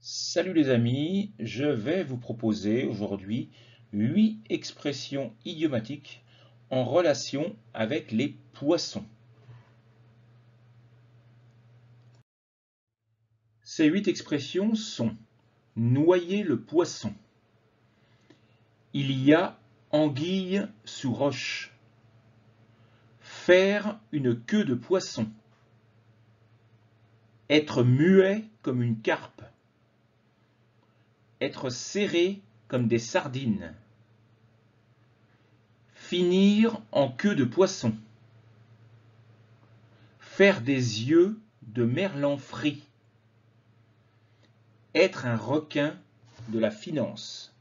Salut les amis, je vais vous proposer aujourd'hui 8 expressions idiomatiques en relation avec les poissons. Ces 8 expressions sont noyer le poisson, il y a anguille sous roche, faire une queue de poisson, être muet comme une carpe, être serré comme des sardines, finir en queue de poisson, faire des yeux de merlan frit, être un requin de la finance.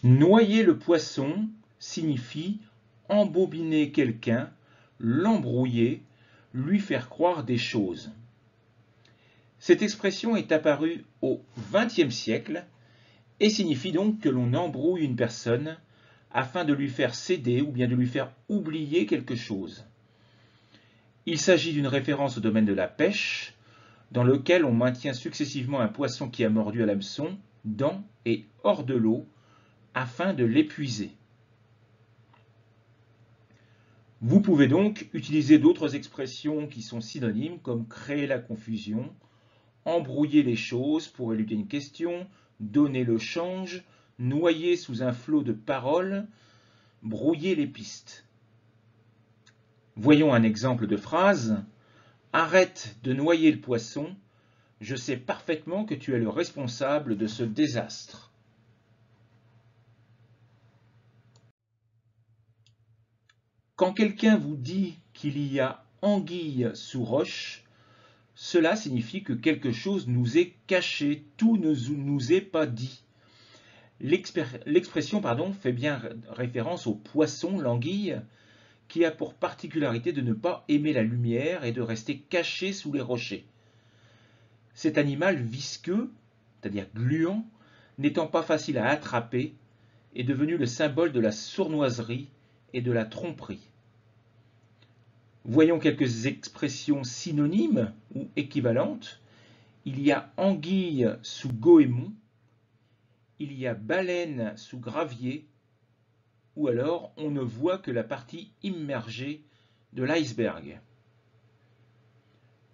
Noyer le poisson signifie embobiner quelqu'un, l'embrouiller, lui faire croire des choses. Cette expression est apparue au XXe siècle et signifie donc que l'on embrouille une personne afin de lui faire céder ou bien de lui faire oublier quelque chose. Il s'agit d'une référence au domaine de la pêche, dans lequel on maintient successivement un poisson qui a mordu à l'hameçon, dans et hors de l'eau, afin de l'épuiser. Vous pouvez donc utiliser d'autres expressions qui sont synonymes, comme créer la confusion, embrouiller les choses pour éluder une question, donner le change, noyer sous un flot de paroles, brouiller les pistes. Voyons un exemple de phrase. Arrête de noyer le poisson, je sais parfaitement que tu es le responsable de ce désastre. Quand quelqu'un vous dit qu'il y a anguille sous roche, cela signifie que quelque chose nous est caché, tout ne nous est pas dit. L'expression fait bien référence au poisson, l'anguille, qui a pour particularité de ne pas aimer la lumière et de rester caché sous les rochers. Cet animal visqueux, c'est-à-dire gluant, n'étant pas facile à attraper, est devenu le symbole de la sournoiserie et de la tromperie. Voyons quelques expressions synonymes ou équivalentes. Il y a anguille sous goémon, il y a baleine sous gravier, ou alors on ne voit que la partie immergée de l'iceberg.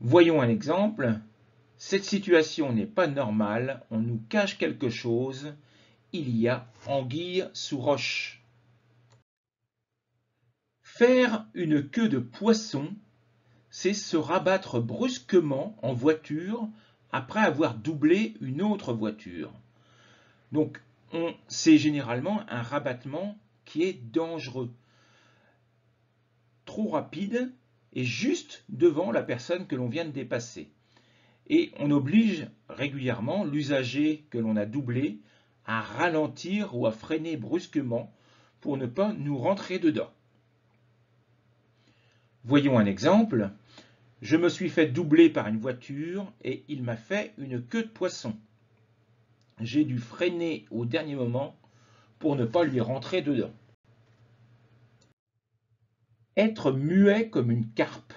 Voyons un exemple. Cette situation n'est pas normale, on nous cache quelque chose, il y a anguille sous roche. Faire une queue de poisson, c'est se rabattre brusquement en voiture après avoir doublé une autre voiture. Donc, c'est généralement un rabattement qui est dangereux, trop rapide et juste devant la personne que l'on vient de dépasser. Et on oblige régulièrement l'usager que l'on a doublé à ralentir ou à freiner brusquement pour ne pas nous rentrer dedans. Voyons un exemple. Je me suis fait doubler par une voiture et il m'a fait une queue de poisson. J'ai dû freiner au dernier moment pour ne pas lui rentrer dedans. Être muet comme une carpe,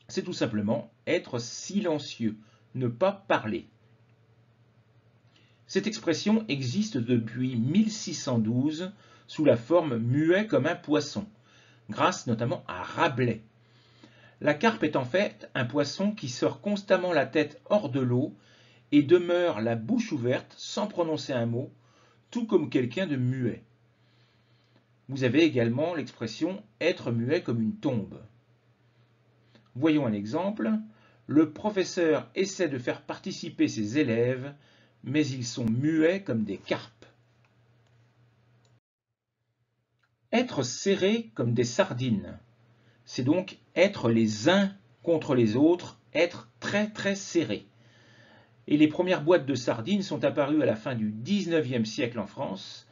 c'est tout simplement être silencieux, ne pas parler. Cette expression existe depuis 1612 sous la forme muet comme un poisson, grâce notamment à Rabelais. La carpe est en fait un poisson qui sort constamment la tête hors de l'eau et demeure la bouche ouverte sans prononcer un mot, tout comme quelqu'un de muet. Vous avez également l'expression être muet comme une tombe. Voyons un exemple. Le professeur essaie de faire participer ses élèves, mais ils sont muets comme des carpes. Être serré comme des sardines, c'est donc être les uns contre les autres, être très très serré. Et les premières boîtes de sardines sont apparues à la fin du XIXe siècle en France,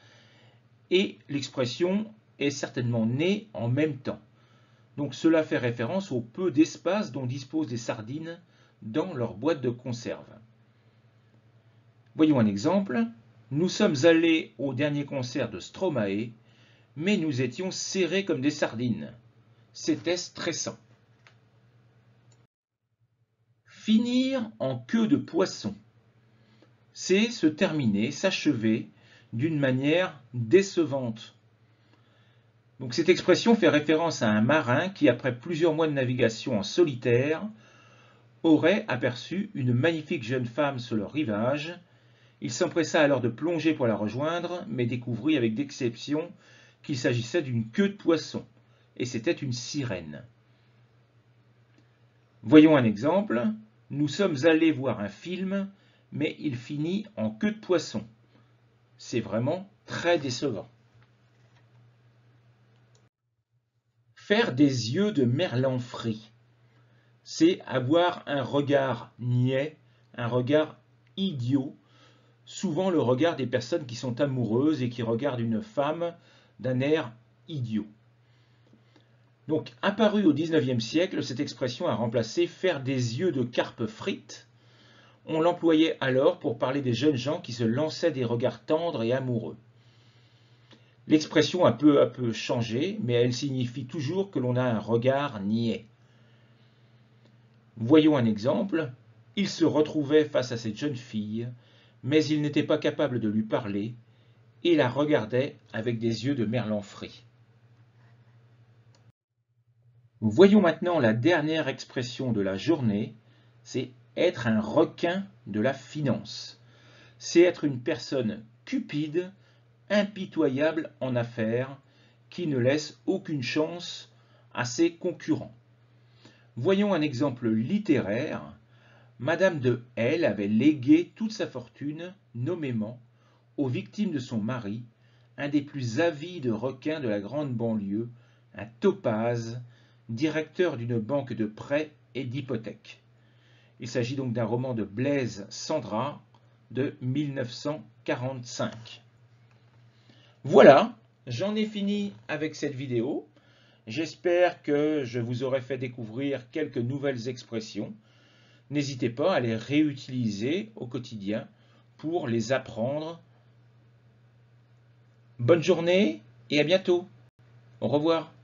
et l'expression est certainement née en même temps. Donc cela fait référence au peu d'espace dont disposent les sardines dans leur boîte de conserve. Voyons un exemple. Nous sommes allés au dernier concert de Stromae, mais nous étions serrés comme des sardines. C'était stressant. Finir en queue de poisson, c'est se terminer, s'achever d'une manière décevante. Donc cette expression fait référence à un marin qui, après plusieurs mois de navigation en solitaire, aurait aperçu une magnifique jeune femme sur le rivage. Il s'empressa alors de plonger pour la rejoindre, mais découvrit avec déception qu'il s'agissait d'une queue de poisson, et c'était une sirène. Voyons un exemple. Nous sommes allés voir un film, mais il finit en queue de poisson. C'est vraiment très décevant. Faire des yeux de merlan frit, c'est avoir un regard niais, un regard idiot, souvent le regard des personnes qui sont amoureuses et qui regardent une femme d'un air idiot. Donc, apparue au XIXe siècle, cette expression a remplacé faire des yeux de carpe frite. On l'employait alors pour parler des jeunes gens qui se lançaient des regards tendres et amoureux. L'expression a peu à peu changé, mais elle signifie toujours que l'on a un regard niais. Voyons un exemple. Il se retrouvait face à cette jeune fille, mais il n'était pas capable de lui parler et la regardait avec des yeux de merlan frit. Voyons maintenant la dernière expression de la journée, c'est être un requin de la finance. C'est être une personne cupide, impitoyable en affaires, qui ne laisse aucune chance à ses concurrents. Voyons un exemple littéraire. Madame de L avait légué toute sa fortune, nommément, aux victimes de son mari, un des plus avides requins de la grande banlieue, un topaz, directeur d'une banque de prêts et d'hypothèques. Il s'agit donc d'un roman de Blaise Cendrars de 1945. Voilà, j'en ai fini avec cette vidéo. J'espère que je vous aurai fait découvrir quelques nouvelles expressions. N'hésitez pas à les réutiliser au quotidien pour les apprendre. Bonne journée et à bientôt. Au revoir.